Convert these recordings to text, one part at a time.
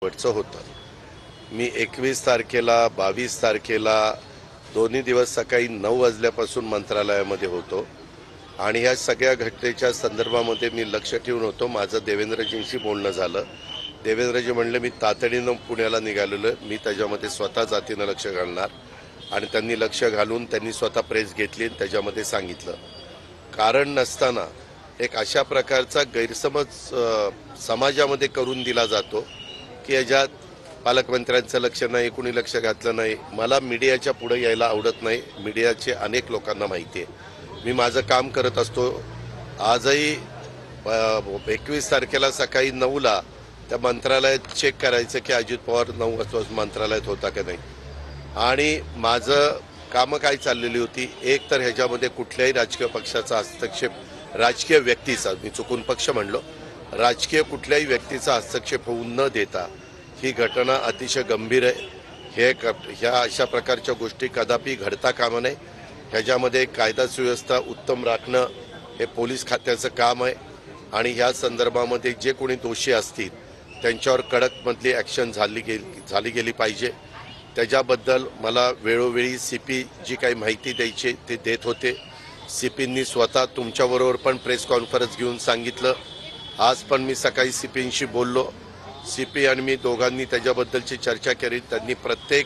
शेवटचं होतं। मी 21 तारखेला 22 तारखेला दोन्ही दिवस सकाळी 9 वाजल्यापासून मंत्रालयामध्ये होतो आणि ह्या सगळ्या घटनेच्या संदर्भामध्ये मी लक्ष ठेवून होतो। माझं देवेंद्रजींशी बोलणं झालं। देवेंद्रजी म्हणले मी तातडीनं पुण्याला निघालेलो, मी त्याच्यामध्ये स्वतः जातीनं लक्ष घालणार आणि त्यांनी लक्ष घालून त्यांनी स्वतः प्रेस घेतली आणि त्याच्यामध्ये सांगितलं कारण नसताना एक अशा प्रकारचा गैरसमज समाजामध्ये करून दिला जातो की याच्यात पालकमंत्र्यांचं लक्ष नाही, कुणी लक्ष घातलं नाही। मला मीडियाच्या पुढे यायला आवडत नाही, मीडियाचे अनेक लोकांना माहिती आहे। मी माझं काम करत असतो। आजही 21 तारखेला सकाळी 9ला त्या मंत्रालयात चेक करायचं की अजित पवार 9 वाजता मंत्रालयात होता का नाही आणि माझं कामं काय चाललेली होती। एक तर ह्याच्यामध्ये कुठल्याही राजकीय पक्षाचा हस्तक्षेप, राजकीय व्यक्तीचा, मी चुकून पक्ष म्हणलो, राजकीय कुठल्याही व्यक्तीचा हस्तक्षेप होऊ न देता ही घटना अतिशय गंभीर आहे। ह्या अशा प्रकारच्या गोष्टी कदापि घडता कामा नये। ह्याच्यामध्ये कायदा सुव्यवस्था उत्तम राखणं हे पोलीस खात्याचं काम आहे आणि ह्या संदर्भामध्ये जे कोणी दोषी असतील त्यांच्यावर कडकमधली ॲक्शन झाली गेली पाहिजे। त्याच्याबद्दल मला वेळोवेळी CP जी काही माहिती द्यायची ते देत होते। CPंनी स्वतः तुमच्याबरोबर पण प्रेस कॉन्फरन्स घेऊन सांगितलं। आज पण मी सकाळी CPंशी बोललो। CP आणि मी दोघांनी त्याच्याबद्दलची चर्चा केली। त्यांनी प्रत्येक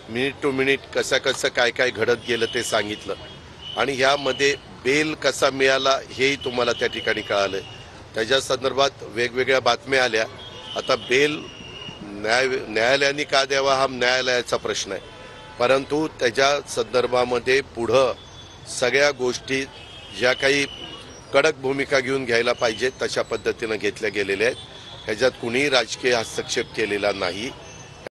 मिनिट टू मिनिट कसं काय काय घडत गेलं ते सांगितलं आणि ह्यामध्ये बेल कसा मिळाला हेही तुम्हाला त्या ठिकाणी कळालं। त्याच्या संदर्भात वेगवेगळ्या बातम्या आल्या। आता बेल न्यायालयाने का द्यावा हा न्यायालयाचा प्रश्न आहे, परंतु त्याच्या संदर्भामध्ये पुढं सगळ्या गोष्टी ज्या काही कडक भूमिका घेऊन घ्यायला पाहिजे तशा पद्धतीनं घेतल्या गेलेल्या आहेत। ह्याच्यात कुणीही राजकीय हस्तक्षेप केलेला नाही।